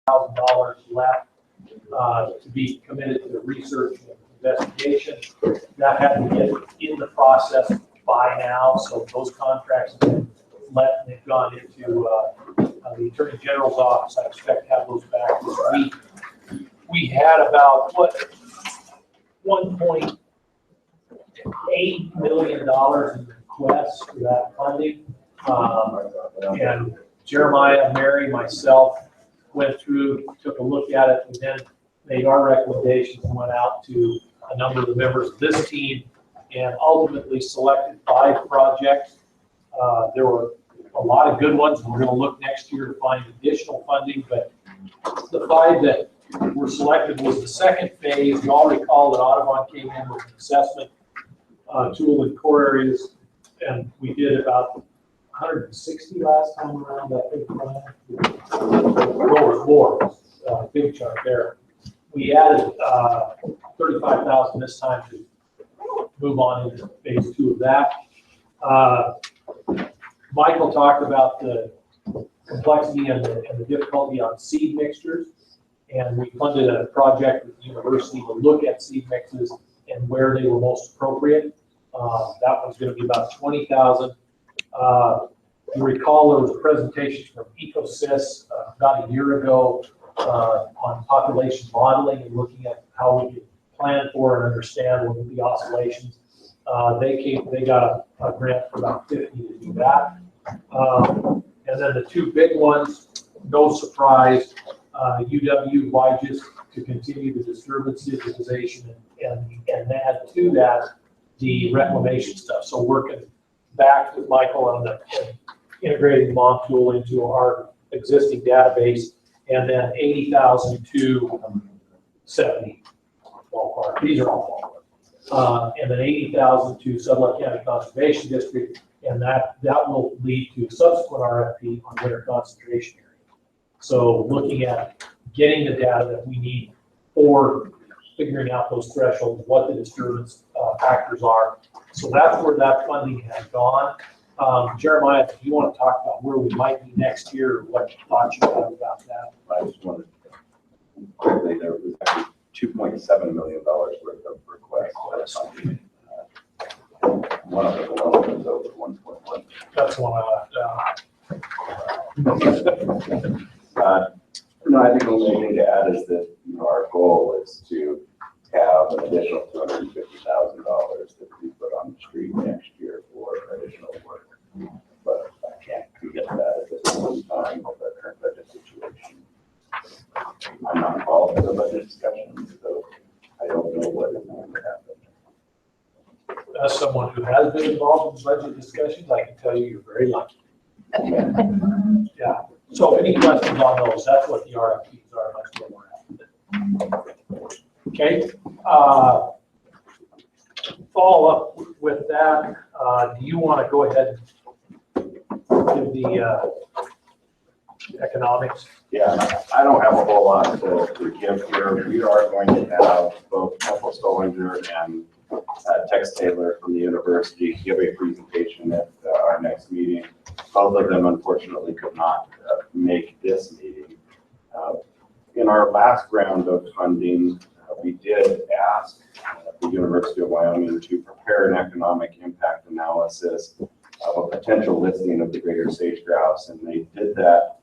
$1,000 left to be committed to research and investigation. That had to get in the process by now, so those contracts have been let and they've gone into the Attorney General's office. I expect to have those back this week. We had about $1.8 million in requests for that funding. And Jeremiah, Mary, myself went through, took a look at it, and then made our recommendations and went out to a number of the members of this team and ultimately selected 5 projects. There were a lot of good ones. We're going to look next year to find additional funding, but the 5 that were selected was the second phase. You all recall that Audubon came in with an assessment tool in core areas, and we did about 160 last time around, I think. More, big chunk there. We added 35,000 this time to move on into phase 2 of that. Michael talked about the complexity and the difficulty on seed mixtures, and we funded a project with the university to look at seed mixes and where they were most appropriate. That one's going to be about 20,000. You recall there was a presentation from Ecosys about a year ago on population modeling and looking at how we could plan for and understand what would be oscillations. They got a grant for about 50 to do that. And then the 2 big ones, no surprise, UW Wyges to continue the disturbance digitization and add to that the reclamation stuff. So working back with Michael on the integrating MOM tool into our existing database, and then 80,000 to 70 ballpark. These are all ballpark. And then 80,000 to Sublette County Conservation District, and that will lead to subsequent RFP on winter concentration area. So looking at getting the data that we need for figuring out those thresholds, what the disturbance factors are. So that's where that funding has gone. Jeremiah, do you want to talk about where we might be next year, or what thoughts you have about that? I just wanted to quickly, there was actually $2.7 million worth of requests. One of them alone was over 1.1. That's the one I left out. No, I think the only thing to add is that our goal is to have an additional $250,000 that we put on the street next year for additional work. But I can't commit to that at this point in time with the current budget situation. I'm not involved in the budget discussions, so I don't know what is going to happen. As someone who has been involved in budget discussions, I can tell you you're very lucky. Yeah. So any questions on those? That's what the RFPs are. That's what we're after. Okay. Follow up with that. Do you want to go ahead and give the economics? Yeah, I don't have a whole lot to give here. We are going to have both Temple Stolinger and Tex Taylor from the university give a presentation at our next meeting. Both of them, unfortunately, could not make this meeting. In our last round of funding, we did ask the University of Wyoming to prepare an economic impact analysis of a potential listing of the greater sage grouse, and they did that.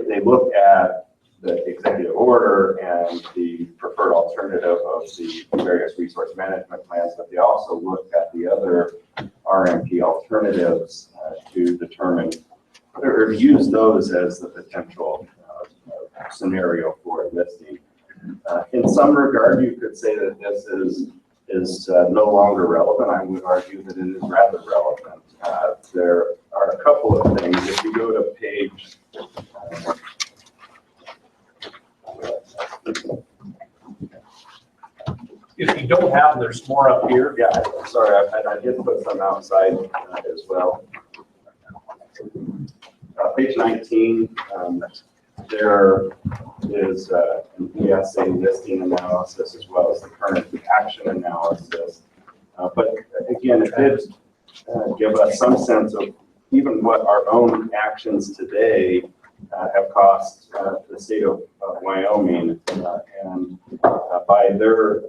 They looked at the executive order and the preferred alternative of the various resource management plans, but they also looked at the other RMP alternatives to determine or use those as the potential scenario for listing. In some regard, you could say that this is no longer relevant. I would argue that it is rather relevant. There are a couple of things. If you go to page If you don't have them, there's more up here. yeah, sorry, I did put some outside as well. Page 19, there is an ESA listing analysis as well as the current action analysis. But again, it did give us some sense of even what our own actions today have cost the state of Wyoming, and by their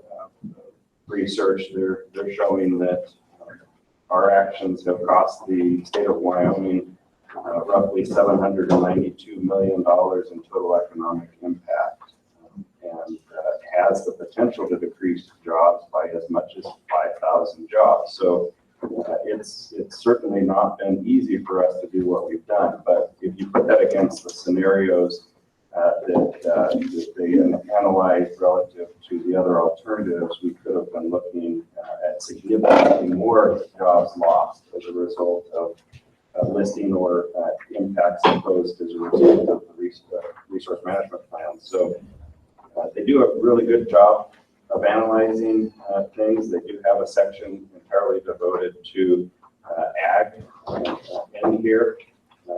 research, they're showing that our actions have cost the state of Wyoming roughly $792 million in total economic impact, and has the potential to decrease jobs by as much as 5,000 jobs. So it's certainly not been easy for us to do what we've done, but if you put that against the scenarios that they analyzed relative to the other alternatives, we could have been looking at significantly more jobs lost as a result of listing or impacts imposed as a result of the resource management plan. So they do a really good job of analyzing things. They do have a section entirely devoted to ag in here.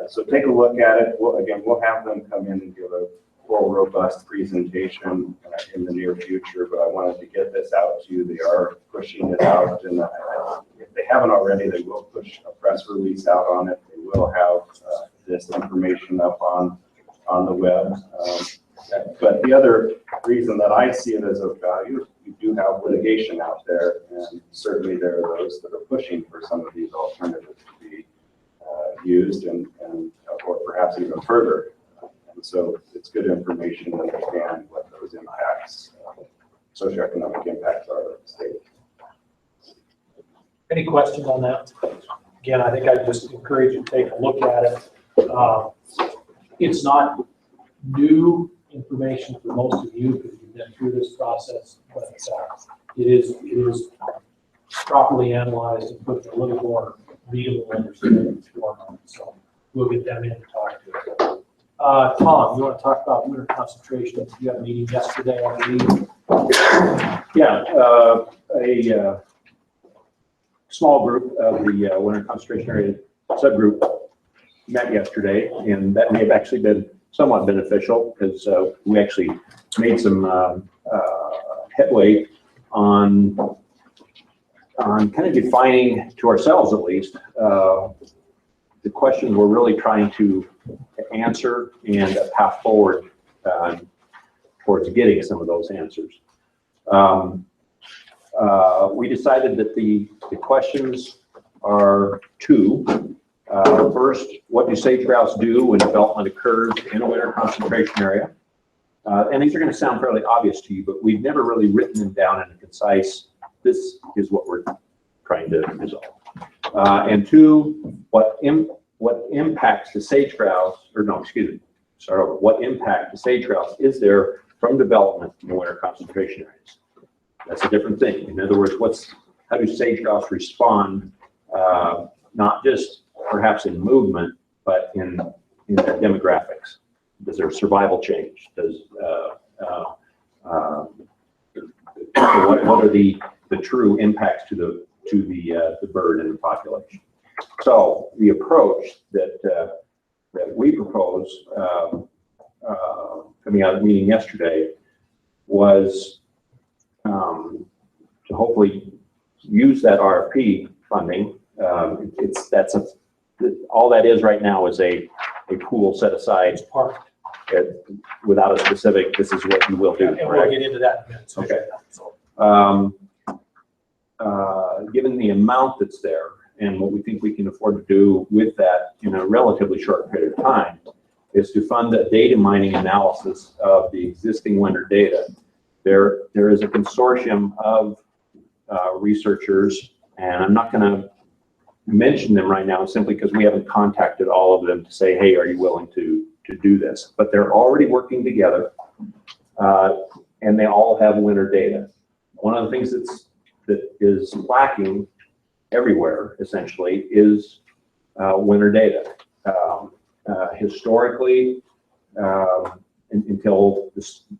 So take a look at it. We'll have them come in and give a full, robust presentation in the near future, but I wanted to get this out to you. They are pushing it out, and if they haven't already, they will push a press release out on it. They will have this information up on the web. But the other reason that I see it as of value, you do have litigation out there, and certainly there are those that are pushing for some of these alternatives to be used, and or perhaps even further. And so it's good information to understand what those impacts, socioeconomic impacts are of the state. Any questions on that? Again, I think I just encourage you to take a look at it. It's not new information for most of you because you've been through this process, but it is properly analyzed and put in a little more readable understanding form. So we'll get them in to talk to us. Tom, you want to talk about winter concentration? You had a meeting yesterday, I believe. Yeah, a small group of the winter concentration area subgroup met yesterday, and that may have actually been somewhat beneficial because we actually made some headway on kind of defining, to ourselves at least, the questions we're really trying to answer and a path forward towards getting some of those answers. We decided that the questions are two. First, what do sage grouse do when development occurs in a winter concentration area? And these are going to sound fairly obvious to you, but we've never really written them down in a concise, this is what we're trying to resolve. And two, what impacts to sage grouse, or no, excuse me, start over. What impact to sage grouse is there from development in winter concentration areas? That's a different thing. In other words, how do sage grouse respond, not just perhaps in movement, but in their demographics? Does their survival change? Does what are the true impacts to the bird and the population? So the approach that we propose coming out of the meeting yesterday was to hopefully use that RFP funding. All that is right now is a pool set aside without a specific, this is what you will do. And we'll get into that in a minute. Okay. Given the amount that's there and what we think we can afford to do with that in a relatively short period of time is to fund a data mining analysis of the existing winter data. There is a consortium of researchers, and I'm not going to mention them right now simply because we haven't contacted all of them to say, hey, are you willing to do this? But they're already working together, and they all have winter data. One of the things that is lacking everywhere, essentially, is winter data. Historically, until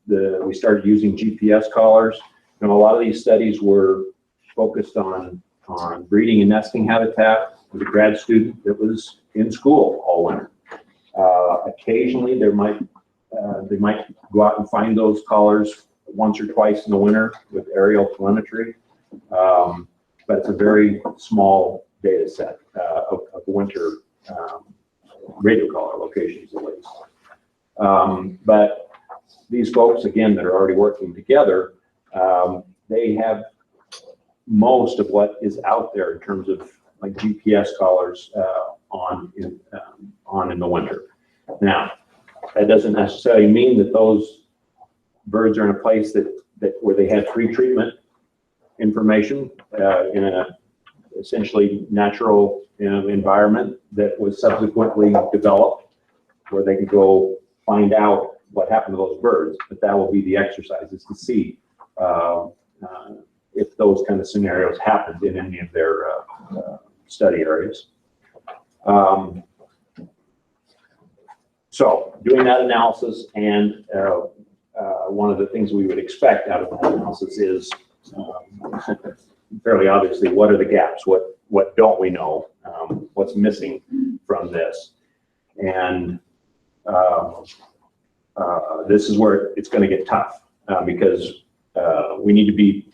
we started using GPS collars, a lot of these studies were focused on breeding and nesting habitat with a grad student that was in school all winter. Occasionally, they might go out and find those collars once or twice in the winter with aerial telemetry, but it's a very small data set of winter radio collar locations, at least. But these folks, again, that are already working together, they have most of what is out there in terms of like GPS collars on in the winter. Now, that doesn't necessarily mean that those birds are in a place that where they had pre-treatment information in a essentially natural environment that was subsequently developed, where they could go find out what happened to those birds. But that will be the exercise, is to see if those kind of scenarios happened in any of their study areas. So doing that analysis, and one of the things we would expect out of that analysis is fairly obviously, what are the gaps? What don't we know? What's missing from this? And this is where it's going to get tough because we need to be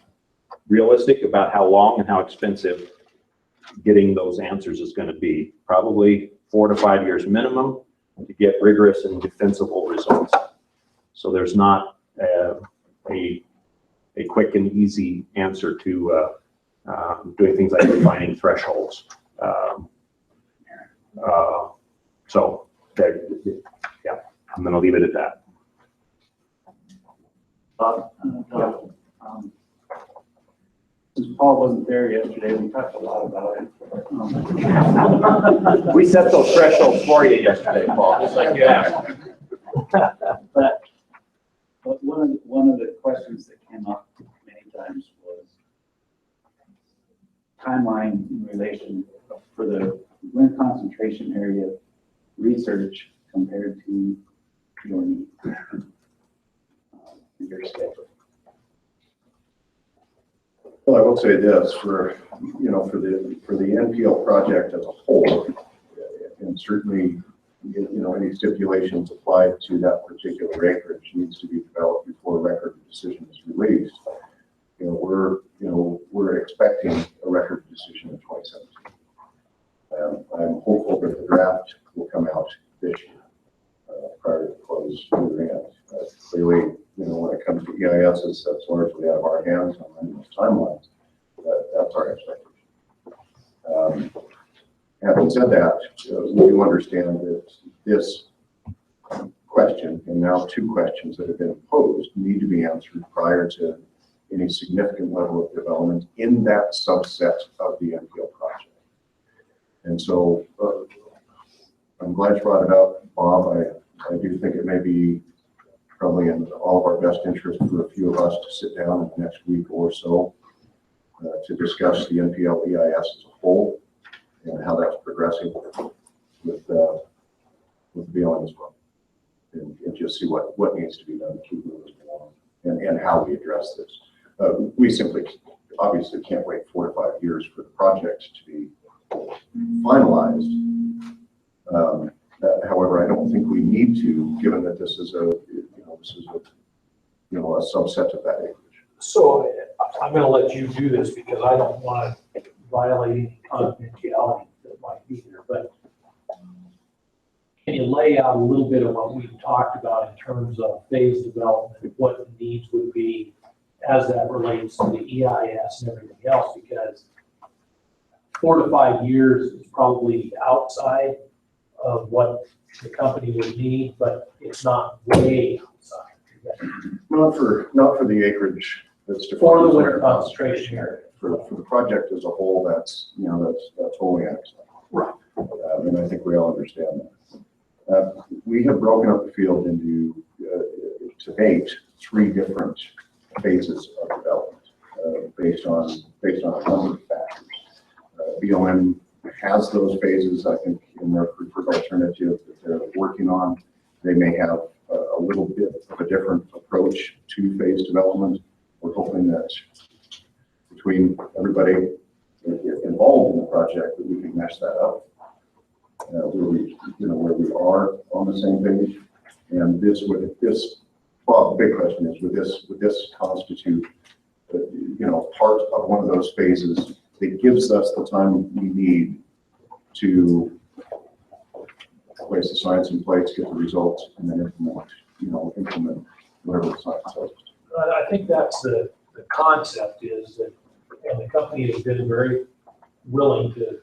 realistic about how long and how expensive getting those answers is going to be. Probably 4 to 5 years minimum to get rigorous and defensible results. So there's not a quick and easy answer to doing things like defining thresholds. So there, yeah, I'm going to leave it at that. Since Paul wasn't there yesterday, we talked a lot about it. We set those thresholds for you yesterday, Paul, just like you asked. But one of the questions that came up many times was timeline in relation for the wind concentration area research compared to your need, your schedule. Well, I will say this, for the NPL project as a whole, and certainly, any stipulations applied to that particular acreage needs to be developed before a record of decision is released. We're expecting a record of decision in 2017. I'm hopeful that the draft will come out this year, prior to the close of the grant. Clearly, when it comes to EISs, that's largely out of our hands on those timelines. That's our expectation. Having said that, we do understand that this question, and now 2 questions that have been posed, need to be answered prior to any significant level of development in that subset of the NPL project. And so I'm glad you brought it up, Bob. I do think it may be probably in all of our best interest for a few of us to sit down in the next week or so to discuss the NPL EIS as a whole and how that's progressing with the BLM as well, and just see what needs to be done to keep moving along and how we address this. We simply obviously can't wait 4 to 5 years for the project to be finalized. However, I don't think we need to, given that this is a subset of that acreage. So I'm going to let you do this because I don't want to violate any confidentiality that might be there. But can you lay out a little bit of what we talked about in terms of phase development, what the needs would be as that relates to the EIS and everything else? Because 4 to 5 years is probably outside of what the company would need, but it's not way outside. Not for the acreage that's defined For the winter concentration area. For the project as a whole, that's wholly unacceptable. Right. And I think we all understand that. We have broken up the field into to date 3 different phases of development based on a number of factors. BLM has those phases, I think, in their preferred alternative that they're working on. They may have a little bit of a different approach to phase development. We're hoping that between everybody involved in the project that we can mesh that up where we are on the same page. And well, the big question is, would this constitute part of one of those phases that gives us the time we need to place the science in place, get the results, and then implement whatever the science says. I think that's the concept is that, and the company has been very willing to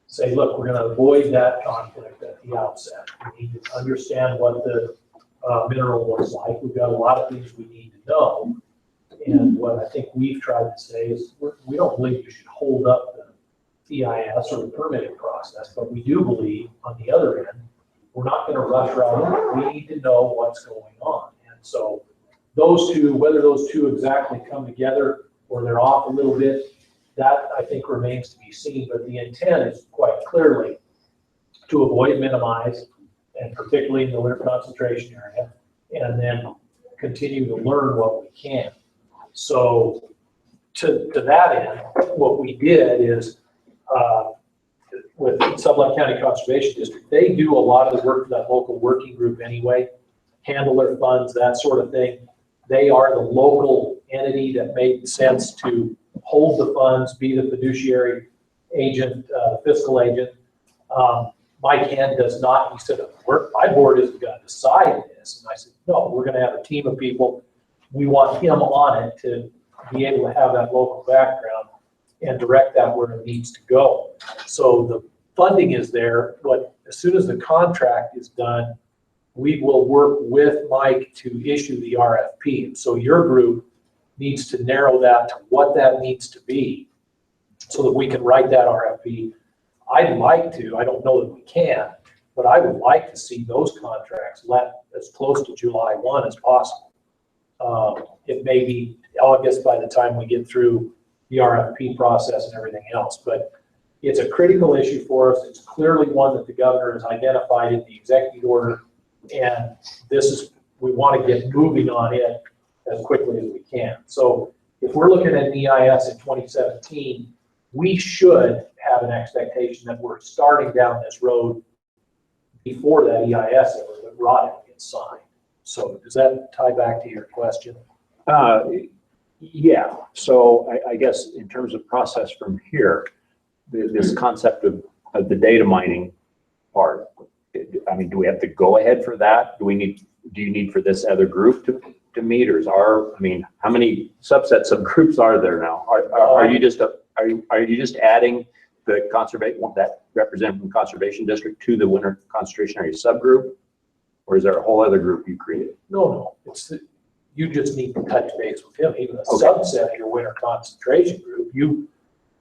say, look, we're going to avoid that conflict at the outset. We need to understand what the mineral looks like. We've got a lot of things we need to know. And what I think we've tried to say is we don't believe you should hold up the EIS or the permitting process, but we do believe on the other end, we're not going to rush right in. We need to know what's going on. And so those two, whether those two exactly come together or they're off a little bit, that I think remains to be seen. But the intent is quite clearly to avoid, minimize, and particularly in the winter concentration area, and then continue to learn what we can. So to that end, what we did is with Sublette County Conservation District, they do a lot of the work for that local working group anyway, handle their funds, that sort of thing. They are the local entity that made sense to hold the funds, be the fiduciary agent, fiscal agent. Mike Hand does not. He said, my board isn't going to decide this. And I said, no, we're going to have a team of people. We want him on it to be able to have that local background and direct that where it needs to go. So the funding is there, but as soon as the contract is done, we will work with Mike to issue the RFP. And so your group needs to narrow that to what that needs to be so that we can write that RFP. I'd like to, I don't know that we can, but I would like to see those contracts let as close to July 1 as possible. It may be August by the time we get through the RFP process and everything else, but it's a critical issue for us. It's clearly one that the governor has identified in the executive order, and this is, we want to get moving on it as quickly as we can. So if we're looking at an EIS in 2017, we should have an expectation that we're starting down this road before that EIS ever, that ROD gets signed. So does that tie back to your question? Yeah, so I guess in terms of process from here, this concept of the data mining part, I mean, do we have to go ahead for that? Do you need for this other group to meet, or I mean, how many subsets of groups are there now? Are you just adding the conservation, that representative from Conservation District to the winter concentration area subgroup? Or is there a whole other group you created? No, you just need to touch base with him. Even a subset of your winter concentration group,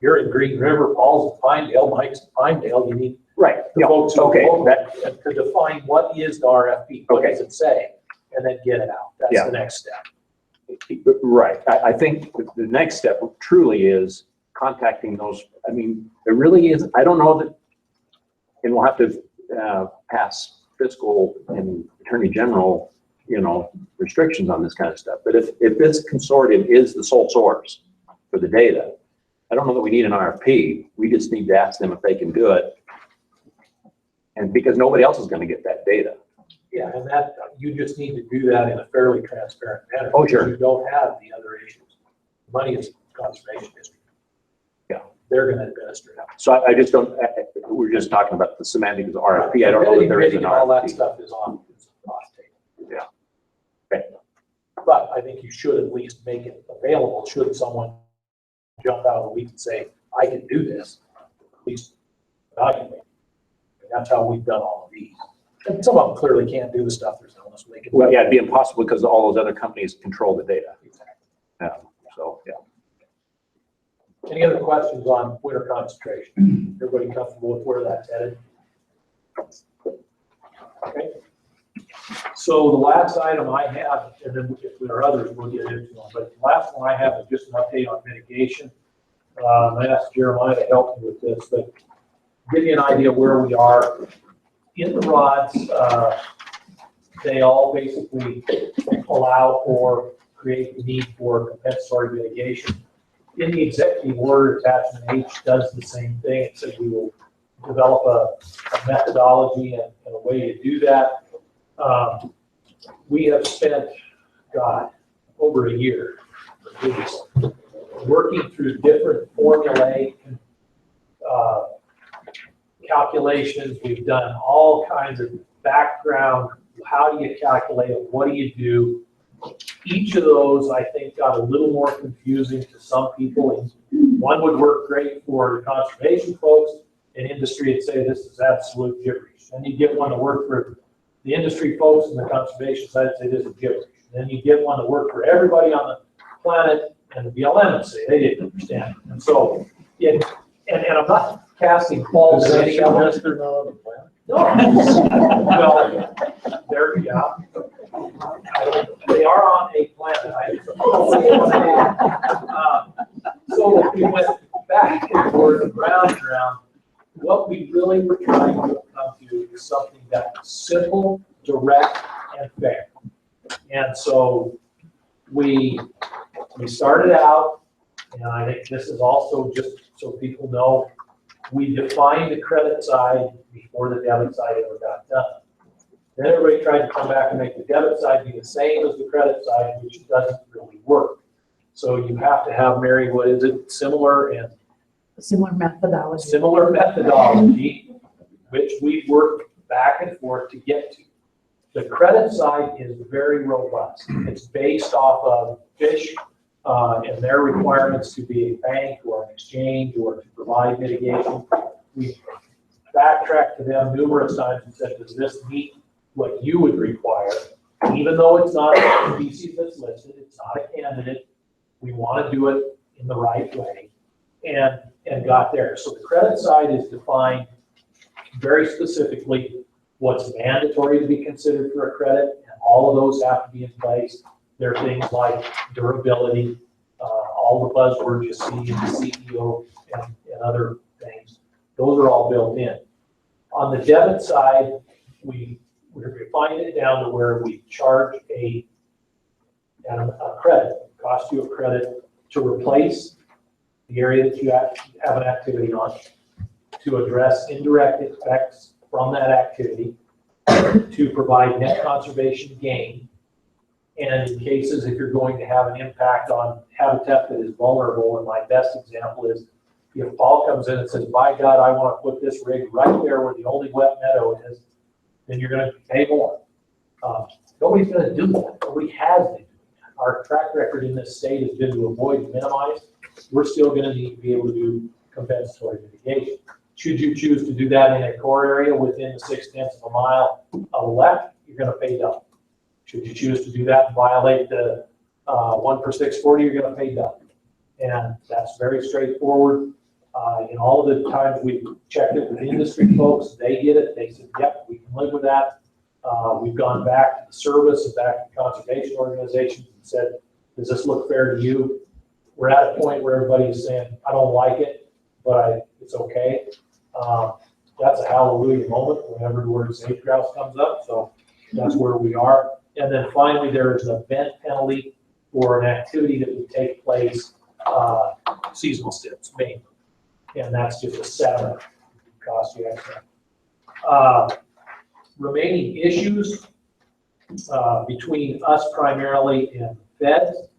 you're in Green River, Paul's in Pinedale, Mike's in Pinedale, you need the folks who are to define what is the RFP, what does it say, and then get it out. That's the next step. Right. I think the next step truly is contacting those. I mean, there really is, I don't know that, and we'll have to pass fiscal and attorney general, restrictions on this kind of stuff. But if this consortium is the sole source for the data, I don't know that we need an RFP. We just need to ask them if they can do it. And because nobody else is going to get that data. Yeah, and that you just need to do that in a fairly transparent manner. Oh, sure. You don't have the other issues. Money is Conservation District. Yeah. They're going to administer it. So I just don't, we're just talking about the semantics of RFP. I don't know that there is an RFP. All that stuff is on the table. Yeah. Okay. But I think you should at least make it available should someone jump out of the week and say, I can do this, at least evaluate. And that's how we've done all of these. And some of them clearly can't do the stuff there's illness. Well, yeah, it'd be impossible because all those other companies control the data. Exactly. Yeah. So, yeah. Any other questions on winter concentration? Everybody comfortable with where that's headed? Okay. So the last item I have, and then if there are others, we'll get into them, but the last one I have is just an update on mitigation. I asked Jeremiah to help me with this, but give you an idea where we are. In the rods, they all basically allow for, create the need for compensatory mitigation. In the executive order, attachment H does the same thing. It says we will develop a methodology and a way to do that. We have spent, over a year working through different formulaic calculations, we've done all kinds of background. How do you calculate it? What do you do? Each of those, I think, got a little more confusing to some people. One would work great for conservation folks, and industry would say this is absolute gibberish. Then you get one to work for the industry folks and the conservation side say this is gibberish. Then you get one to work for everybody on the planet, and the BLM would say they didn't understand. And so, and I'm not casting faults at any of us. No. Well, there, yeah. They are on a planet. So we went back and forth, round and round. What we really were trying to come to is something that was simple, direct, and fair. And so we started out, and I think this is also just so people know, we defined the credit side before the debit side ever got done. Then everybody tried to come back and make the debit side be the same as the credit side, which doesn't really work. So you have to have, Mary, what is it, similar methodology, which we worked back and forth to get to. The credit side is very robust. It's based off of fish and their requirements to be a bank or an exchange or to provide mitigation. We backtracked to them numerous times and said, does this meet what you would require? Even though it's not a species that's listed, it's not a candidate, we want to do it in the right way, and got there. So the credit side is defined very specifically what's mandatory to be considered for a credit, and all of those have to be in place. There are things like durability, all the buzzwords you see in the CEO and other things. Those are all built in. On the debit side, we refined it down to where we charge a credit, cost you a credit to replace the area that you have an activity on, to address indirect effects from that activity, to provide net conservation gain, and in cases if you're going to have an impact on habitat that is vulnerable, and my best example is if Paul comes in and says, by God, I want to put this rig right there where the only wet meadow is, then you're going to pay more. Nobody's going to do that. Nobody has been. Our track record in this state has been to avoid and minimize. We're still going to need to be able to do compensatory mitigation. Should you choose to do that in a core area within the 0.6 of a mile of left, you're going to pay double. Should you choose to do that and violate the 1 per 640, you're going to pay double. And that's very straightforward. In all of the times we've checked it with industry folks, they get it. They said, yep, we can live with that. We've gone back to the service and back to conservation organizations and said, does this look fair to you? We're at a point where everybody's saying, I don't like it, but it's okay. That's a hallelujah moment whenever the word sage grouse comes up. So that's where we are. And then finally, there is an event penalty for an activity that would take place, seasonal steps mainly. And that's just a settlement, cost you extra. Remaining issues between us primarily and feds.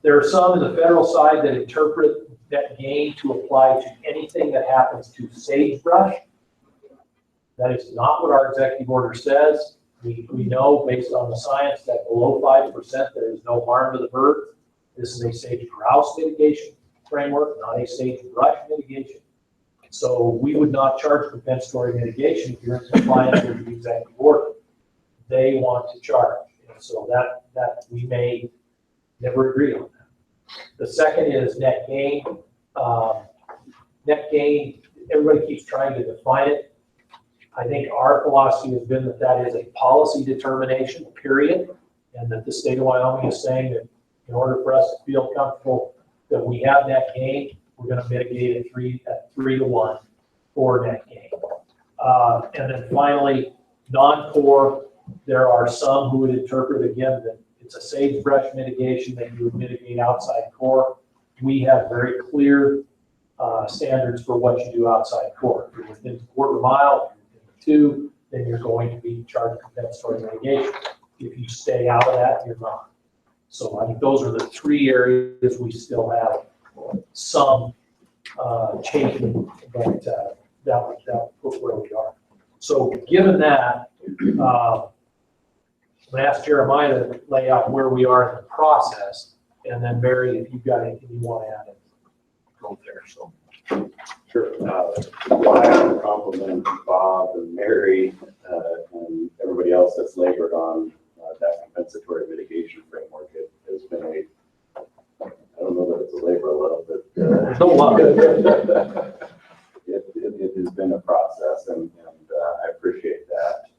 There are some in the federal side that interpret that gain to apply to anything that happens to sagebrush. That is not what our executive order says. We know based on the science that below 5% there is no harm to the bird. This is a sage grouse mitigation framework, not a sagebrush mitigation. So we would not charge compensatory mitigation if you're in compliance with the executive order. They want to charge. And so that we may never agree on that. The second is net gain. Net gain, everybody keeps trying to define it. I think our philosophy has been that that is a policy determination, period, and that the state of Wyoming is saying that in order for us to feel comfortable that we have net gain, we're going to mitigate it at 3 to 1 for net gain. And then finally, non-core, there are some who would interpret again that it's a sagebrush mitigation that you would mitigate outside core. We have very clear standards for what you do outside core. If you're within a quarter mile, if you're within 2, then you're going to be charged compensatory mitigation. If you stay out of that, you're not. So I think those are the 3 areas we still have some change, but that would put where we are. So given that, I'm gonna ask Jeremiah to lay out where we are in the process, and then Mary, if you've got anything you want to add, go there, so. Sure. I have to compliment Bob and Mary and everybody else that's labored on that compensatory mitigation framework. It has been I don't know that it's a labor of love, but There's no love. It has been a process, and I appreciate that.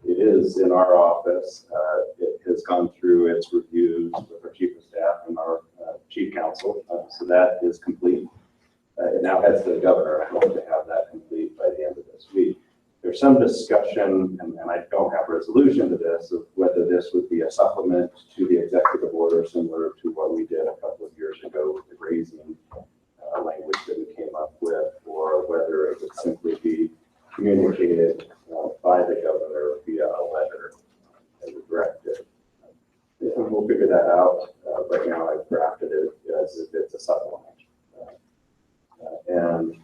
It is in our office. It has gone through its reviews with our chief of staff and our chief counsel, so that is complete. It now heads to the governor. I hope to have that complete by the end of this week. There's some discussion, and I don't have resolution to this, of whether this would be a supplement to the executive order similar to what we did a couple of years ago with the grazing language that we came up with, or whether it would simply be communicated by the governor via a letter as a directive. And we'll figure that out. Right now I've drafted it as if it's a supplement. And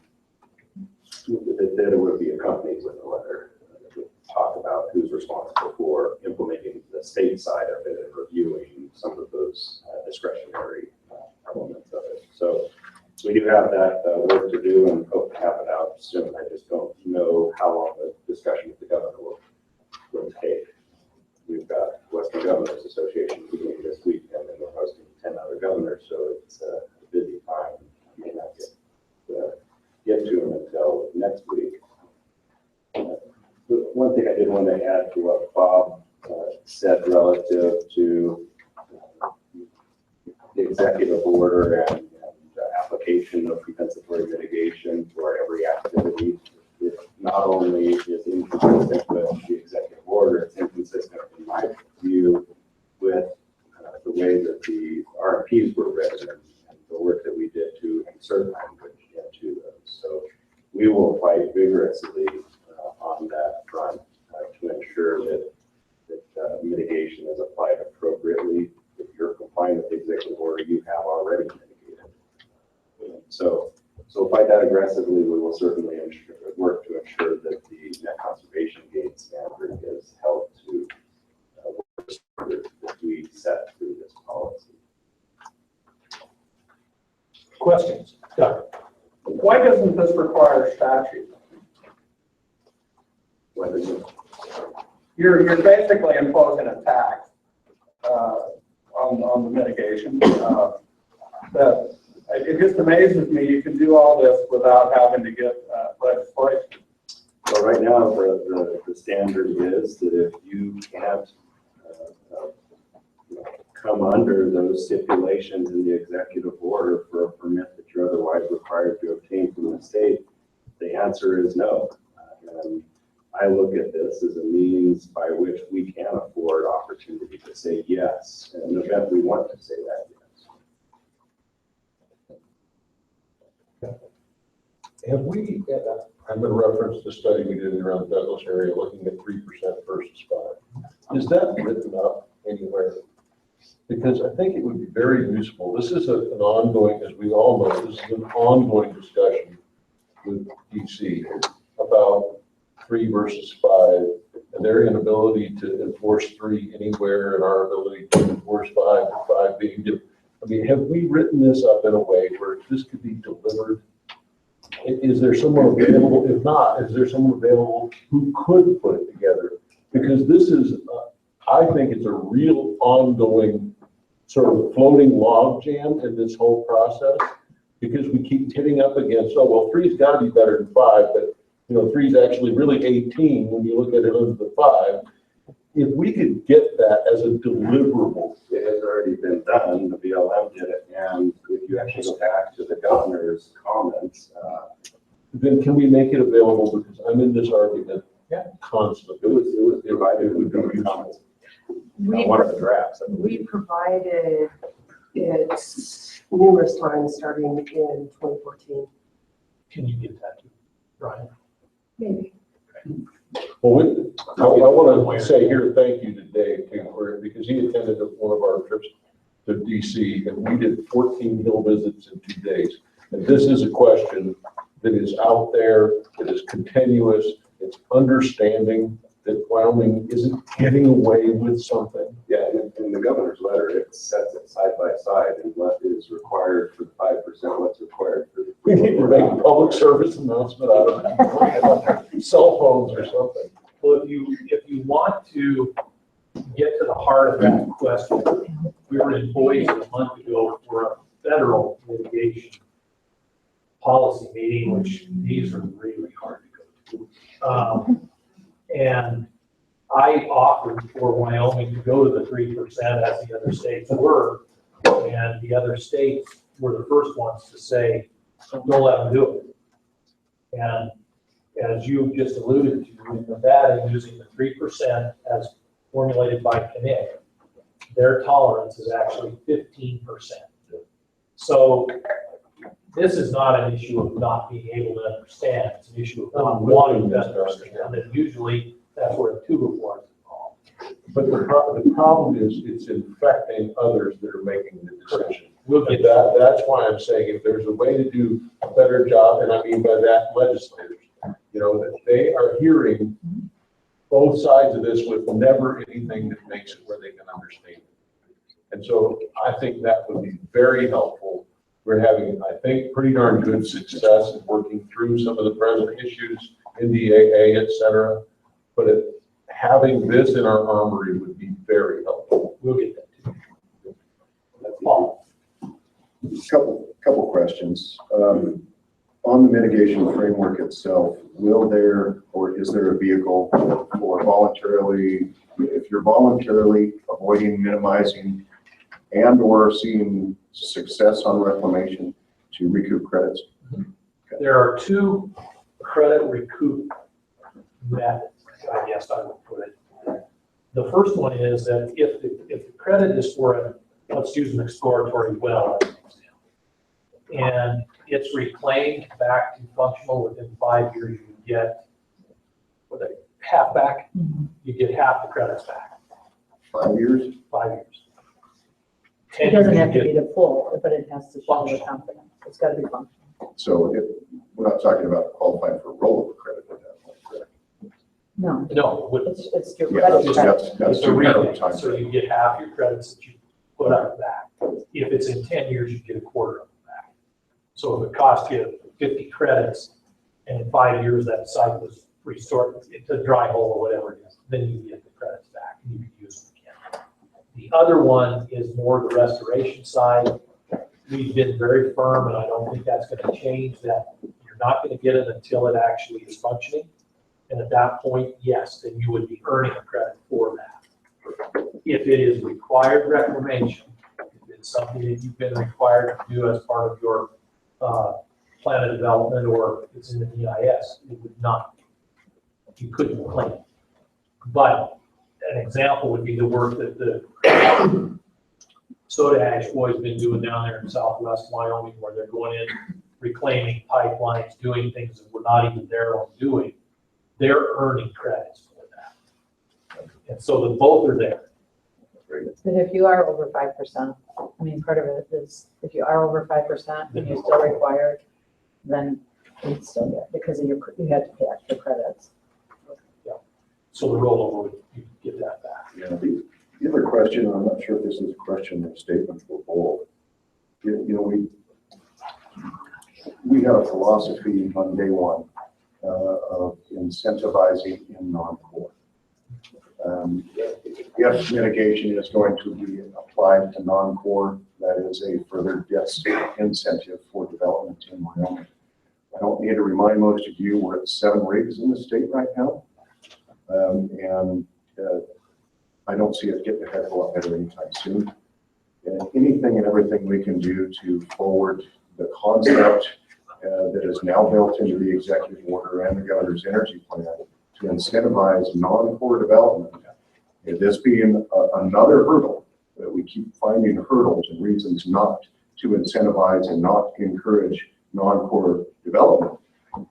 that it would be accompanied with a letter that would talk about who's responsible for implementing the state side of it and reviewing some of those discretionary elements of it. So we do have that work to do and hope to have it out soon. I just don't know how long the discussion with the governor will take. We've got Western Governors Association meeting this weekend, and we're hosting 10 other governors, so it's a busy time. I may not get to them until next week. One thing I did want to add to what Bob said relative to the executive order and application of compensatory mitigation for every activity. It not only is inconsistent with the executive order, it's inconsistent in my view with the way that the RFPs were written and the work that we did to insert language into those. So we will fight vigorously on that front to ensure that mitigation is applied appropriately. If you're complying with the executive order, you have already mitigated. So fight that aggressively. We will certainly work to ensure that the net conservation gain standard is held to standard that we set through this policy. Questions? Doug? Why doesn't this require statute? Whether you You're basically imposing a tax on the mitigation. That it just amazes me you can do all this without having to get legislation. Well, right now, the standard is that if you can't come under those stipulations in the executive order for a permit that you're otherwise required to obtain from the state, the answer is no. And I look at this as a means by which we can afford opportunity to say yes, and in the event we want to say that yes. Have we, I'm going to reference the study we did around the Douglas area looking at 3% versus 5%. Is that written up anywhere? Because I think it would be very useful. This is an ongoing, as we all know, this is an ongoing discussion with DC about 3 versus 5 and their inability to enforce 3 anywhere and our ability to enforce 5 and 5 being different. I mean, have we written this up in a way where this could be delivered? Is there someone available? If not, is there someone available who could put it together? Because this is, I think it's a real ongoing sort of floating log jam in this whole process, because we keep hitting up against, oh, well, 3's got to be better than 5, but you know, 3's actually really 18 when you look at it under the 5. If we could get that as a deliverable. It has already been done, the BLM did it, and if you actually go back to the governor's comments. Then can we make it available? Because I'm in this argument constantly. It was divided with the comments. One of the drafts. We provided it numerous times starting in 2014. Can you get that to Brian? Maybe. Well, I want to say here, thank you to Dave too, because he attended one of our trips to DC and we did 14 hill visits in 2 days. And this is a question that is out there, that is continuous, it's understanding that Wyoming isn't getting away with something. Yeah, in the governor's letter, it sets it side by side and what is required for the 5%, what's required for the. We need to make a public service announcement out of it, cell phones or something. Well, if you want to get to the heart of that question, we were in Boise a month ago for a federal litigation policy meeting, which these are really hard to go to. And I offered for Wyoming to go to the 3% as the other states were, and the other states were the first ones to say, don't let them do it. And as you just alluded to, in Nevada, using the 3% as formulated by CNIC, their tolerance is actually 15%. So this is not an issue of not being able to understand, it's an issue of not wanting to understand, and usually that's where a tubivore is involved. But the problem is it's infecting others that are making the decision. We'll get That's why I'm saying if there's a way to do a better job, and I mean by that legislators, that they are hearing both sides of this with never anything that makes it where they can understand it. And so I think that would be very helpful. We're having, I think, pretty darn good success in working through some of the present issues, NDAA, et cetera. But having this in our armory would be very helpful. We'll get that too. Paul. Couple questions. On the mitigation framework itself, will there, or is there a vehicle for voluntarily, if you're voluntarily avoiding, minimizing, and or seeing success on reclamation, to recoup credits? There are two credit recoup methods, I guess I would put it. The first one is that if the credit is for let's use an exploratory well as an example, and it's reclaimed back to functional within 5 years, you get half back. You get half the credits back. 5 years? 5 years. It doesn't have to be the full, but it has to show the confidence. It's got to be functional. So we're not talking about qualifying for rollover credit at that point, correct? No, No, it's your Yeah, credit credit. that's it's a too narrow rebate, time. so you get half your credits that you put out back. If it's in 10 years, you get a quarter of them back. So if it costs you 50 credits, and in 5 years that site was restored, it's a dry hole or whatever it is, then you get the credits back and you can use them again. The other one is more the restoration side. We've been very firm, and I don't think that's going to change, that you're not going to get it until it actually is functioning. And at that point, yes, then you would be earning a credit for that. If it is required reclamation, if it's something that you've been required to do as part of your plan of development, or it's in the EIS, it would not. You couldn't claim it. But an example would be the work that the soda ash boys been doing down there in southwest Wyoming, where they're going in, reclaiming pipelines, doing things that we're not even there on doing. They're earning credits for that. And so the both are there. But if you are over 5%, I mean, part of it is if you are over 5% and you're still required, then you still get, because you had to pay extra credits. Yeah. So the rollover, you get that back. Yeah, the other question, I'm not sure if this is a question or a statement for both. We had a philosophy on day one of incentivizing in non-core. If mitigation is going to be applied to non-core, that is a further disincentive for development in Wyoming. I don't need to remind most of you, we're at 7 rigs in the state right now. And I don't see it getting a heck of a lot better anytime soon. And anything and everything we can do to forward the concept that is now built into the executive order and the governor's energy plan to incentivize non-core development. And this being another hurdle, that we keep finding hurdles and reasons not to incentivize and not encourage non-core development,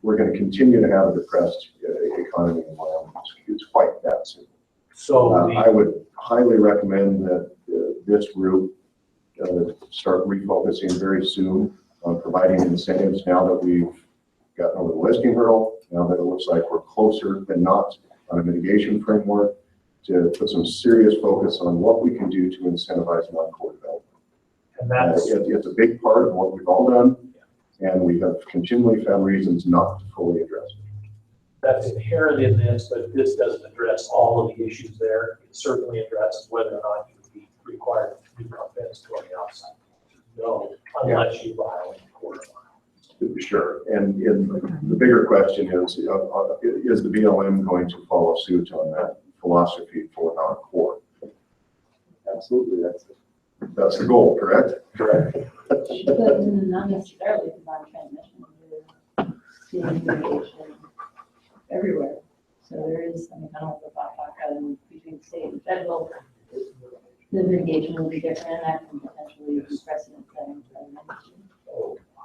we're going to continue to have a depressed economy in Wyoming. It's quite that simple. So I would highly recommend that this group start refocusing very soon on providing incentives now that we've gotten over the listing hurdle, now that it looks like we're closer than not on a mitigation framework, to put some serious focus on what we can do to incentivize non-core development. And that's, It's a big part of what we've all done, and we have continually found reasons not to fully address it. that's inherent in this, but this doesn't address all of the issues there. It certainly addresses whether or not you would be required to do a fence to the outside. No, unless you violate the quarter mile. Sure, and the bigger question is the BLM going to follow suit on that philosophy for non-core? Absolutely, That's the goal, correct? correct. But not necessarily, because on transmission, there's mitigation everywhere. So there is, I mean, I don't know about between state and federal, the mitigation will be different, and that can potentially be precedent setting for the industry.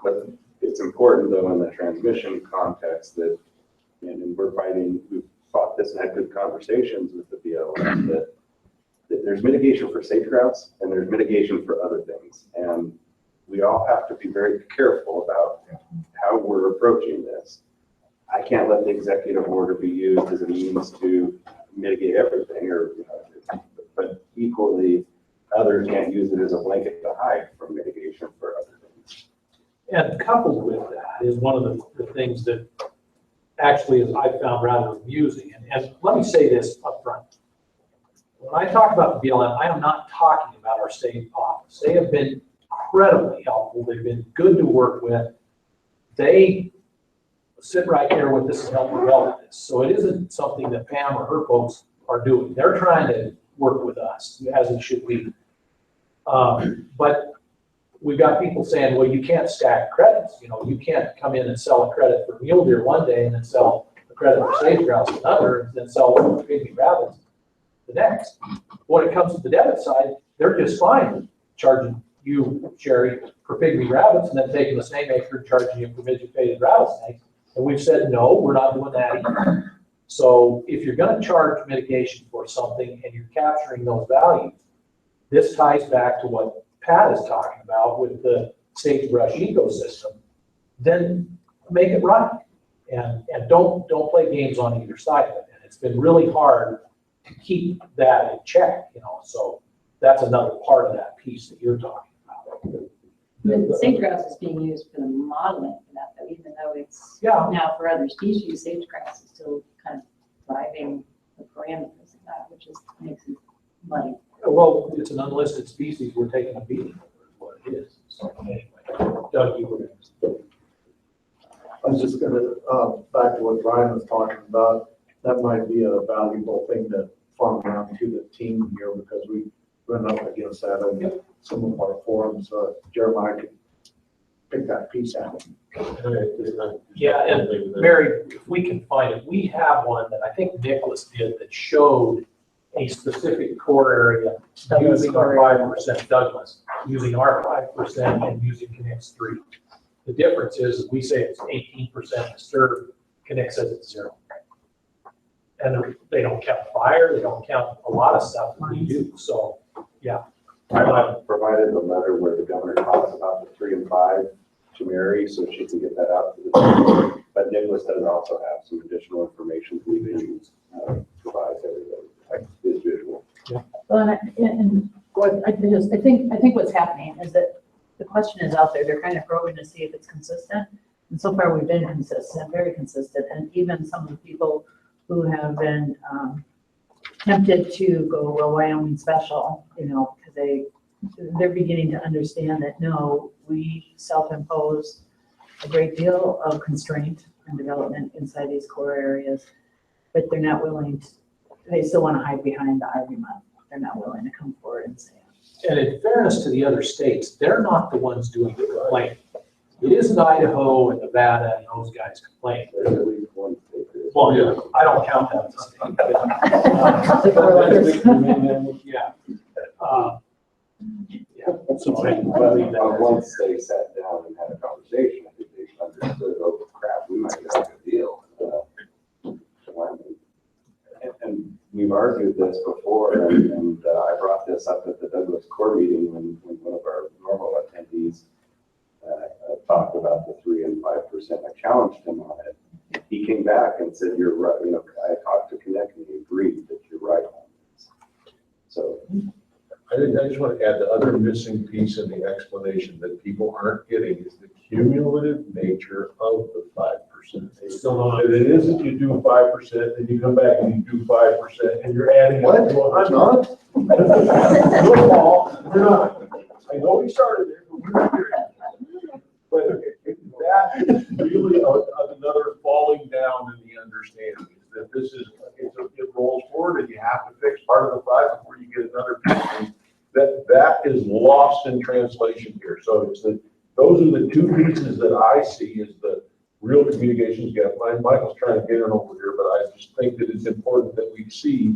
But it's important though in the transmission context that, and we've fought this and had good conversations with the BLM, that there's mitigation for safe routes and there's mitigation for other things. And we all have to be very careful about how we're approaching this. I can't let the executive order be used as a means to mitigate everything, or, but equally, others can't use it as a blanket to hide from mitigation for other things. And coupled with that is one of the things that actually is I found rather amusing. And let me say this up front. When I talk about the BLM, I am not talking about our state office. They have been incredibly helpful. They've been good to work with. They sit right there with us and help develop this. So it isn't something that Pam or her folks are doing. They're trying to work with us, as it should be. But we've got people saying, well, you can't stack credits. You can't come in and sell a credit for mule deer one day and then sell a credit for sage grouse another, and then sell one for pygmy rabbits the next. When it comes to the debit side, they're just fine charging you, Sherry, for pygmy rabbits, and then taking the same acre and charging you for midget-faded rattlesnakes. And we've said, no, we're not doing that either. So if you're going to charge mitigation for something and you're capturing those values, this ties back to what Pat is talking about with the sagebrush ecosystem, then make it right. And don't play games on either side of it. And it's been really hard to keep that in check, so that's another part of that piece that you're talking about. The sage-grouse is being used for the modeling for that, though, even though it's now for other species, sage-grouse is still kind of driving the parameters of that, which makes it muddy. Well, it's an unlisted species, we're taking a beating, is what it is. So anyway, Doug, you were next. I was just gonna, back to what Brian was talking about, that might be a valuable thing to farm around to the team here, because we run up against that in some of our forums. Jeremiah could pick that piece out. Yeah, and Mary, if we can find it, we have one that I think Nicholas did that showed a specific core area using our 5%, Douglas, using our 5% and using Connect's 3. The difference is we say it's 18% disturbed, Connect says it's 0. And they don't count fire, they don't count a lot of stuff that we do. So, yeah. I've provided the letter where the governor talks about the 3 and 5 to Mary, so she can get that out to the team. But Nicholas does also have some additional information we can provide everybody, like his visual. Yeah. Well, and what I think what's happening is that the question is out there. They're kind of probing to see if it's consistent. And so far we've been consistent, very consistent. And even some of the people who have been tempted to go, well, Wyoming special, because they're beginning to understand that, no, we self-impose a great deal of constraint and development inside these core areas, but they're not willing to, they still want to hide behind the argument. They're not willing to come forward and say it. And in fairness to the other states, they're not the ones doing the complaining. It isn't Idaho and Nevada and those guys complaining. There's at least one state that is. Well, yeah, I don't count that as a state. Yeah. So But once they sat down and had a conversation, I think they understood, oh crap, we might get a good deal. And we've argued this before, and I brought this up at the Douglas Core meeting when one of our normal attendees talked I challenged him on it. He came back and said, you're right, you know, I talked to Connect and he agreed that you're right on this. So. I just want to add the other missing piece in the explanation that people aren't getting is the cumulative nature of the 5%. They still don't. That it isn't you do 5%, then you come back and you do 5%, and you're adding. What? I'm not. Your fault. We're not. I know we started it, but we're not here. But that is really another falling down in the understanding, is that this is, it rolls forward and you have to fix part of the 5 before you get another piece. That is lost in translation here. So it's those are the two pieces that I see as the real communications gap. Michael's trying to get in over here, but I just think that it's important that we see,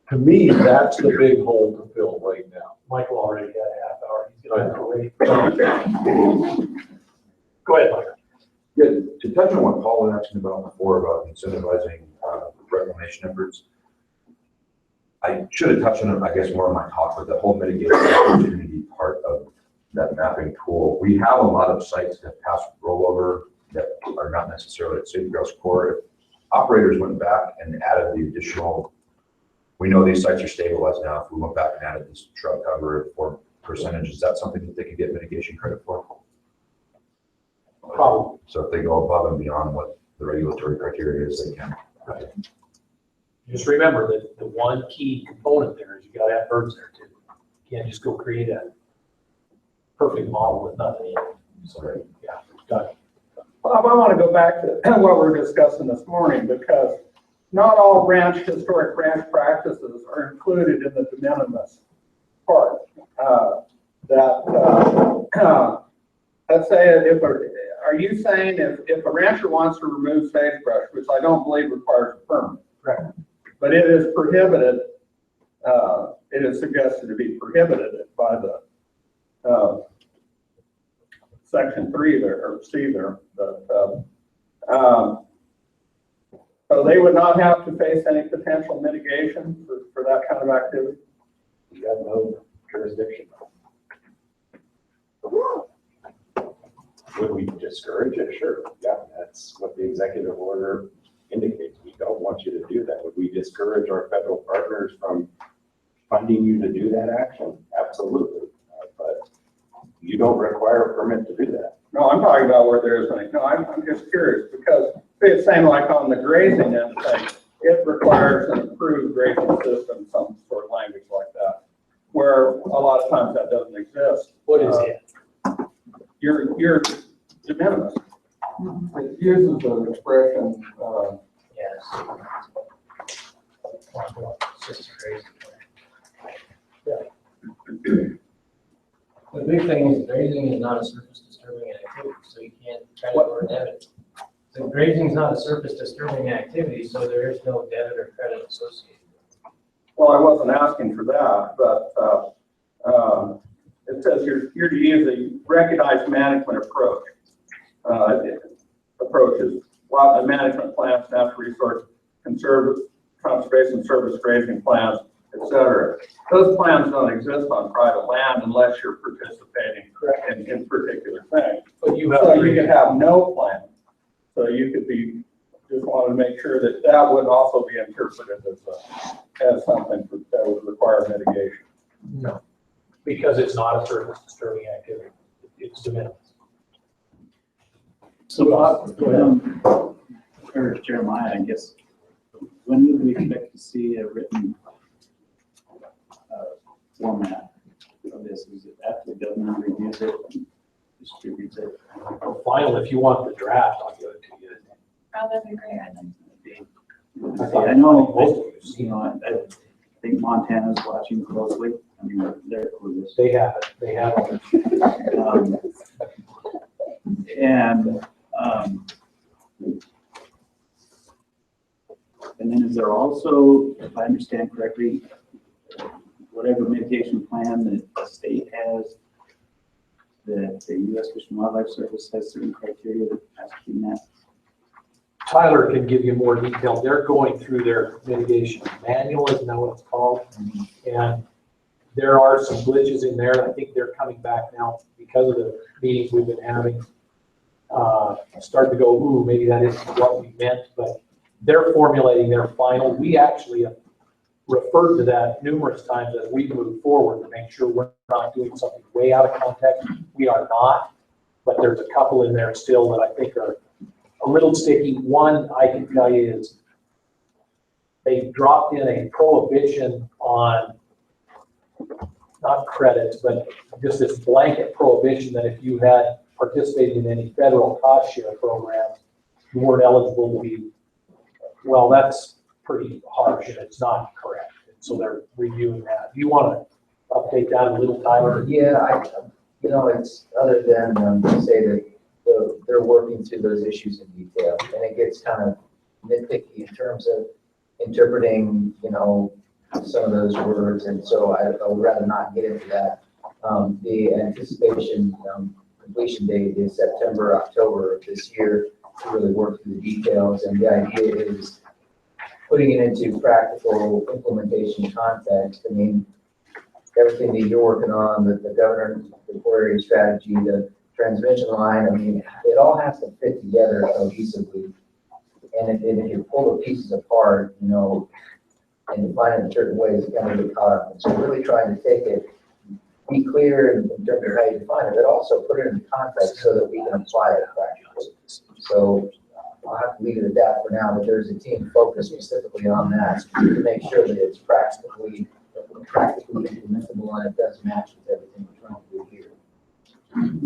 to me, that's the big hole to fill right now. Michael already got a half hour. He's gonna have to wait. Go ahead, Michael. Yeah, to touch on what Paul was asking about before about incentivizing reclamation efforts, I should have touched on it, I guess, more in my talk, but the whole mitigation opportunity part of that mapping tool. We have a lot of sites that pass rollover that are not necessarily at Safe Trails core. If operators went back and added the additional, we know these sites are stabilized now. If we went back and added this shrub cover for percentage, is that something that they could get mitigation credit for? Probably. So if they go above and beyond what the regulatory criteria is, they can. Right. Just remember that the one key component there is you gotta have birds there too. You can't just go create a perfect model with nothing in it. So, yeah, done. Bob, I want to go back to what we were discussing this morning, because not all historic ranch practices are included in the de minimis part. Let's say are you saying if a rancher wants to remove sagebrush, which I don't believe requires a permit, Correct. but it is prohibited, it is suggested to be prohibited by the section 3 there, or C there, so they would not have to face any potential mitigation for that kind of activity? You got no jurisdiction. Would we discourage it? Sure. Yeah, that's what the executive order indicates. We don't want you to do that. Would we discourage our federal partners from funding you to do that action? Absolutely. But you don't require a permit to do that. No, I'm talking about where there is any. No, I'm just curious, because it's saying like on the grazing end thing, it requires an approved grazing system, some sort of language like that, where a lot of times that doesn't exist. What is it? Your de minimis. It uses an expression, Yes. It's just crazy. The big thing is grazing is not a surface disturbing activity, so you can't try to prohibit it. So grazing is not a surface disturbing activity, so there is no debit or credit associated. Well, I wasn't asking for that, but it says you're to use a recognized management approach. Approaches, wildlife management plans, natural resource conservation service grazing plans, etc. Those plans don't exist on private land unless you're participating in particular things. But you have. So you can have no plan. So you could be, just wanted to make sure that that would also be interpreted as something that would require mitigation. No, because it's not a surface disturbing activity. It's de minimis. So, or Jeremiah, I guess, when would we expect to see a written format of this? Is it after the government reviews it and distributes it? Final, if you want the draft, I'll give it to you. Oh, that'd be great. I know, you know, I think Montana's watching closely. I mean, they're clueless. They have it. They have it. And then is there also, if I understand correctly, whatever mitigation plan that the state has, that the U.S. Fish and Wildlife Service has certain criteria that has to be met? Tyler can give you more detail. They're going through their mitigation manual, isn't that what it's called? And there are some glitches in there. I think they're coming back now because of the meetings we've been having. start to go, ooh, maybe that isn't what we meant, but they're formulating their final. We actually have referred to that numerous times as we move forward to make sure we're not doing something way out of context. We are not, but there's a couple in there still that I think are a little sticky. One I can tell you is they dropped in a prohibition on, not credits, but just this blanket prohibition that if you had participated in any federal cost share programs, you weren't eligible to be, well, that's pretty harsh and it's not correct. So they're reviewing that. Do you want to update that a little, Tyler? Yeah, it's other than to say that they're working through those issues in detail, and it gets kind of nitpicky in terms of interpreting, some of those words, and so I would rather not get into that. The anticipation completion date is September, October of this year to really work through the details, and the idea is putting it into practical implementation context. I mean, everything that you're working on, the governor, the core area strategy, the transmission line, I mean, it all has to fit together cohesively. And if you pull the pieces apart, and define it in certain ways, it kind of get caught up. And so really trying to take it, be clear in terms of how you define it, but also put it in context so that we can apply it practically. So I'll have to leave it at that for now, but there's a team focused specifically on that to make sure that it's practically implementable and it does match with everything we're trying to do here.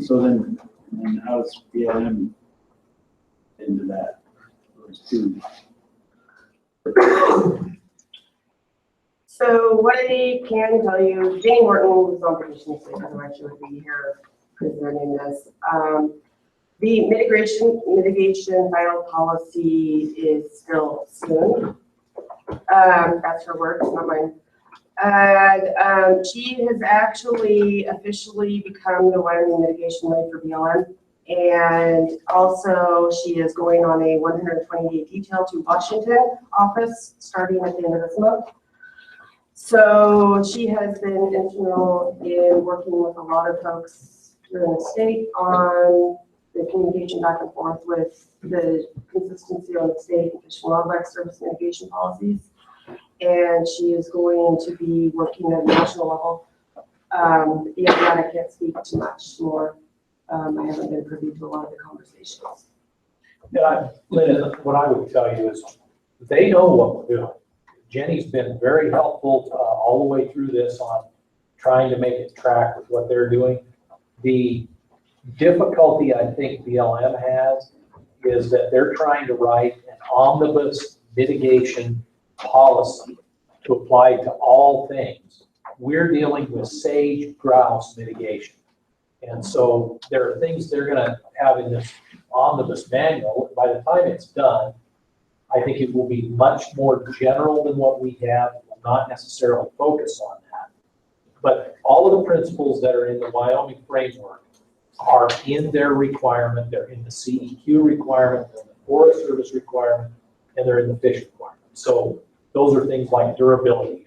So then how's BLM into that? Those two. So what I can tell you, Jane Morton was on vacation this week, otherwise she would be here presenting this. The mitigation final policy is still soon. That's her work, it's not mine. And she has actually officially become the Wyoming mitigation lead for BLM. And also she is going on a 120-day detail to Washington office starting at the end of this month. So she has been instrumental in working with a lot of folks here in the state on the communication back and forth with the consistency on the state Fish and Wildlife Service mitigation policies. And she is going to be working at a national level. Beyond that, I can't speak too much more. I haven't been privy to a lot of the conversations. Yeah, Lynn, what I would tell you is they know what we're doing. Jenny's been very helpful all the way through this on trying to make it track with what they're doing. The difficulty I think BLM has is that they're trying to write an omnibus mitigation policy to apply to all things. We're dealing with sage grouse mitigation. And so there are things they're going to have in this omnibus manual. By the time it's done, I think it will be much more general than what we have. It will not necessarily focus on that. But all of the principles that are in the Wyoming framework are in their requirement. They're in the CEQ requirement, they're in the Forest Service requirement, and they're in the fish requirement. So those are things like durability.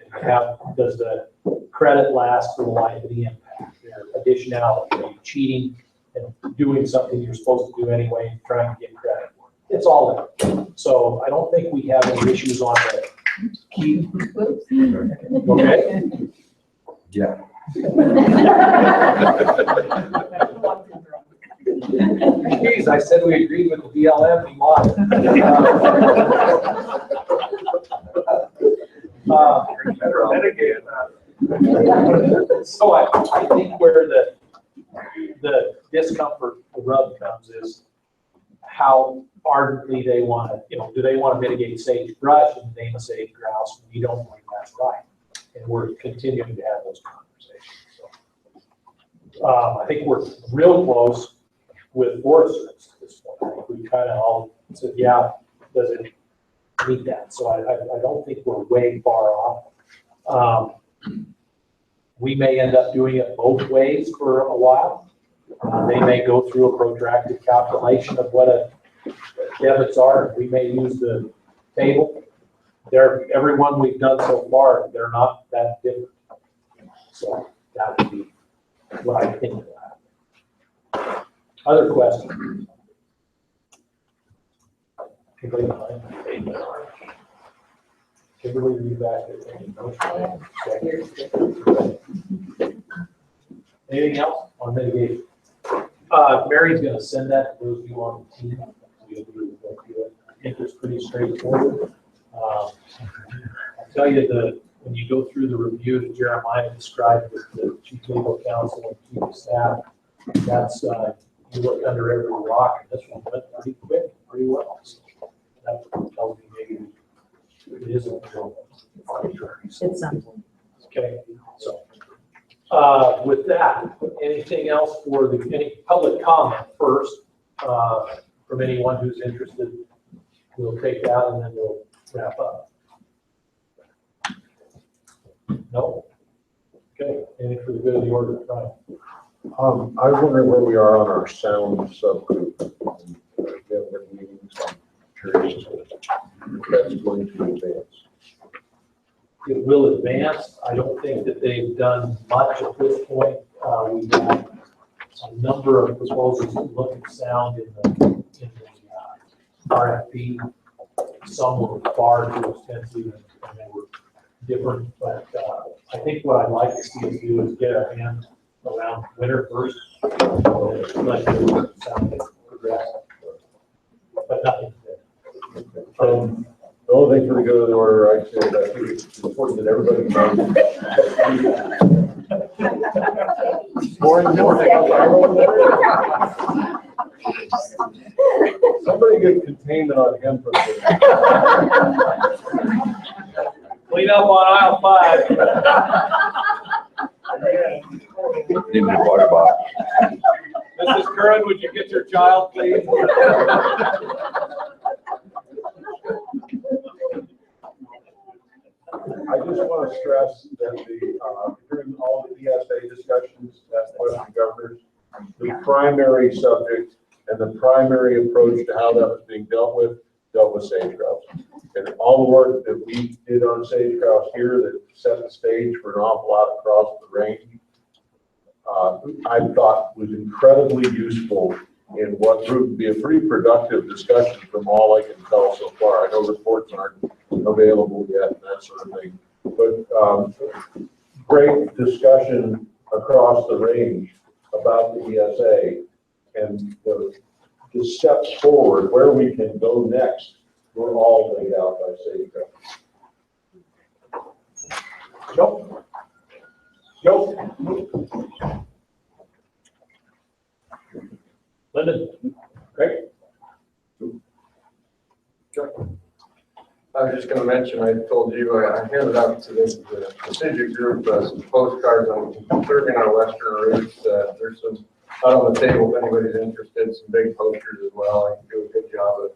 Does the credit last for the life of the impact? Additionality, are you cheating and doing something you're supposed to do anyway and trying to get credit for it? It's all there. So I don't think we have any issues on the key. Okay? Yeah. Geez, I said we agreed with the BLM, we lost. So I think where the discomfort, the rub comes is how ardently they want to, do they want to mitigate sagebrush in the name of sage grouse? We don't believe that's right. And we're continuing to have those conversations. So, I think we're real close with Forest Service at this point. I think we kind of all said, yeah, does it meet that? So I don't think we're way far off. We may end up doing it both ways for a while. They may go through a protracted calculation of what a debits are. We may use the table. Every one we've done so far, they're not that different. So that would be what I think of that. Other questions? Anybody behind? Kimberly, are you back there? Anything else on mitigation? Mary's gonna send that to those of you on the team. We'll do it. I think it's pretty straightforward. I'll tell you when you go through the review that Jeremiah described with the chief legal counsel and chief of staff, that's, you look under every rock, and this one went pretty quick, pretty well. So that tells me maybe it isn't. It's something. Okay, so, with that, anything else for any public comment first, from anyone who's interested? We'll take that and then we'll wrap up. No? Okay, anything for the good of the order, Brian? I was wondering where we are on our sound subgroup. We haven't had meetings. I'm curious if that's going to advance. It will advance. I don't think that they've done much at this point. We have a number of proposals to look at sound in the RFP. Some were far too extensive and they were different, but I think what I'd like to see us do is get our hands around winter first. Let the sound progress, but nothing. The only thing for the good of the order, I say that I think it's important that everybody knows. Somebody get containment on him for this. Clean up on aisle 5. Need me a water bottle. Mrs. Curran, would you get your child, please? I just want to stress that during all the ESA discussions at the Western governors, the primary subject and the primary approach to how that was being dealt with sage grouse. And all the work that we did on sage grouse here that set the stage for an awful lot across the range, I thought was incredibly useful in what proved to be a pretty productive discussion from all I can tell so far. I know reports aren't available yet and that sort of thing, but great discussion across the range about the ESA and the steps forward, where we can go next, were all laid out by SAGE. Nope. Lyndon, great. I was just going to mention, I told you, I handed out to the SGIT group some postcards on conserving our western routes. There's some out on the table if anybody's interested, some big posters as well. I do a good job of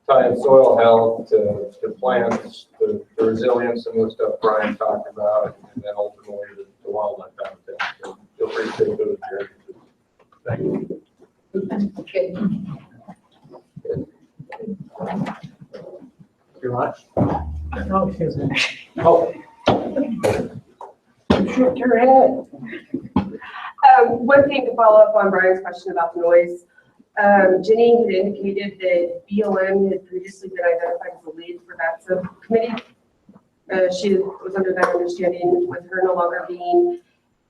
tying soil health to plants, the resilience, some of the stuff Brian talked about, and then ultimately the wildlife habitat. So feel free to take those if you're interested. Thank you. Okay. Your lunch? Oh, excuse me. Oh. Shook your head. One thing to follow up on Brian's question about the noise. Jenny had indicated that BLM had previously been identified as the lead for that subcommittee. She was under that understanding with her no longer being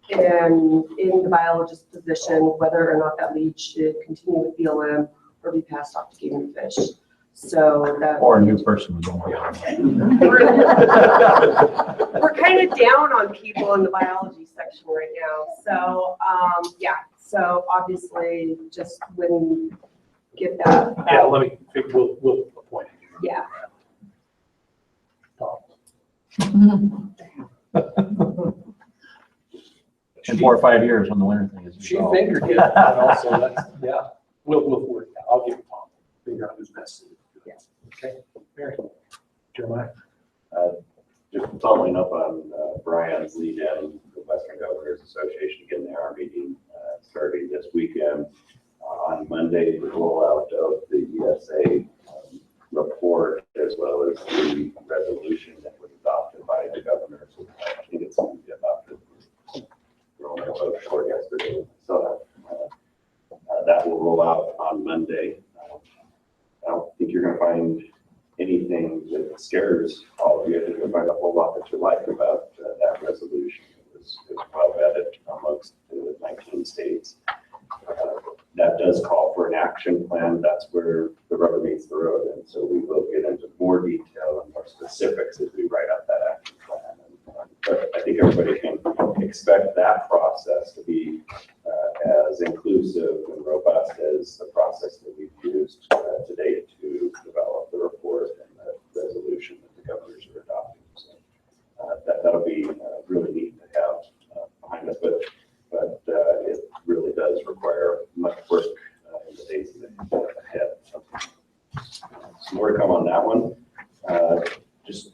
in the biologist position, whether or not that lead should continue with BLM or be passed off to Game and Fish. So that. Or a new person was on. We're kind of down on people in the biology section right now. So, yeah, so obviously just when get that. Yeah, we'll appoint you. Yeah. In 4 or 5 years when the winter thing is. She fingered it, and also that's, yeah, we'll work it out. I'll give it Tom, figure out who's best. Yeah. Okay, Mary, Jeremiah. Just following up on Brian's lead in, the Western Governors Association, again, they are meeting starting this weekend. On Monday, the rollout of the ESA report, as well as the resolution that was adopted by the governors. I think it's going to be adopted. We're only a little short yesterday. So that will roll out on Monday. I don't think think you're gonna find anything that scares all of you. I think you'll find a whole lot that you like about that resolution. It was well vetted amongst the 19 states. That does call for an action plan. That's where the rubber meets the road. And so we will get into more detail and more specifics as we write out that action plan. But I think everybody can expect that process to be as inclusive and robust as the process that we've used to date to develop the report and the resolution that the governors are adopting. So that'll be really neat to have behind us. But it really does require much work in the days ahead. Some more to come on that one. Just,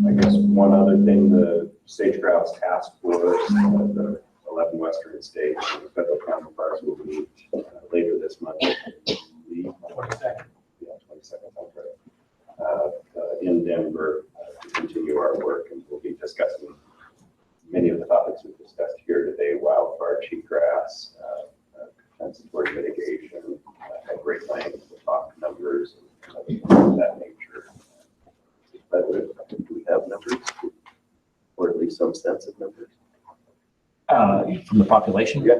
I guess, one other thing, the Sage Grouse Task Force, the 11 Western states, and the federal counterparts will meet later this month. 22nd. Yeah, 22nd, sounds right. In Denver to continue our work, and we'll be discussing many of the topics we've discussed here today: wildfire, cheatgrass, compensatory mitigation, at great length, we'll talk numbers and things of that nature. But do we have numbers, or at least some sense of numbers? From the population? Yeah.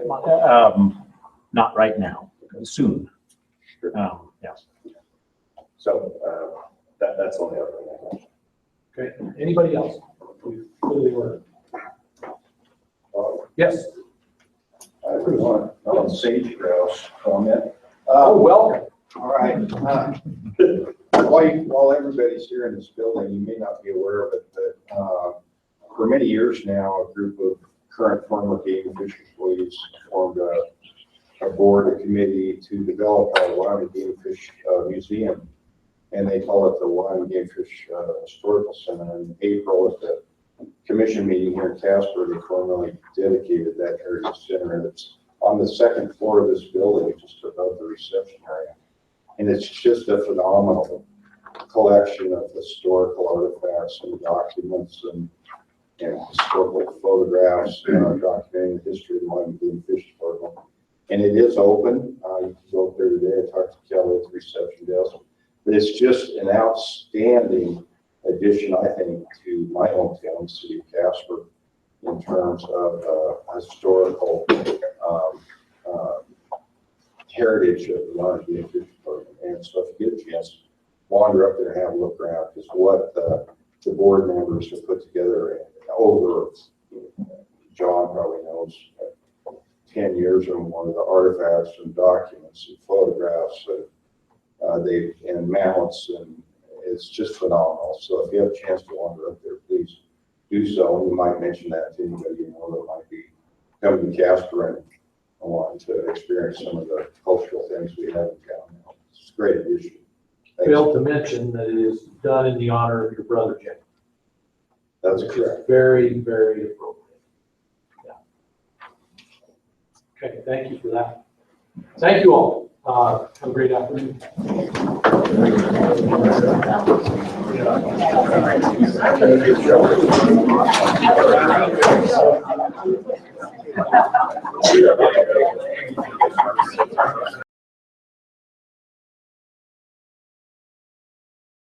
Not right now, soon. Sure. Yeah. So that's all the other thing I have. Okay, anybody else? We clearly were. Yes. I really want to sage grouse comment. Oh, welcome. All right. While everybody's here in this building, you may not be aware of it, but for many years now, a group of current former game and fish employees formed a board, a committee to develop a Wyoming Game and Fish Museum. And they call it the Wyoming Game and Fish Historical Center. In April, at the commission meeting here in Casper, they formally dedicated that heritage center. And it's on the second floor of this building, just above the reception area. And it's just a phenomenal collection of historical artifacts and documents and historical photographs documenting the history of the Wyoming Game and Fish Department. And it is open. You can go up there today. I talked to Kelly at the reception desk. But it's just an outstanding addition, I think, to my hometown, the city of Casper, in terms of historical heritage of the Wyoming Game and Fish Department. And so if you get a chance, wander up there and have a look around, because what the board members have put together over, John probably knows, 10 years or more, the artifacts and documents and photographs and mounts, and it's just phenomenal. So if you have a chance to wander up there, please do so. And you might mention that to anybody you know that might be coming to Casper and want to experience some of the cultural things we have in town now. It's a great addition. Failed to mention that it is done in the honor of your brother, Jay. That's Which is correct. very, very appropriate. Yeah. Okay, thank you for that. Thank you all. Have a great afternoon.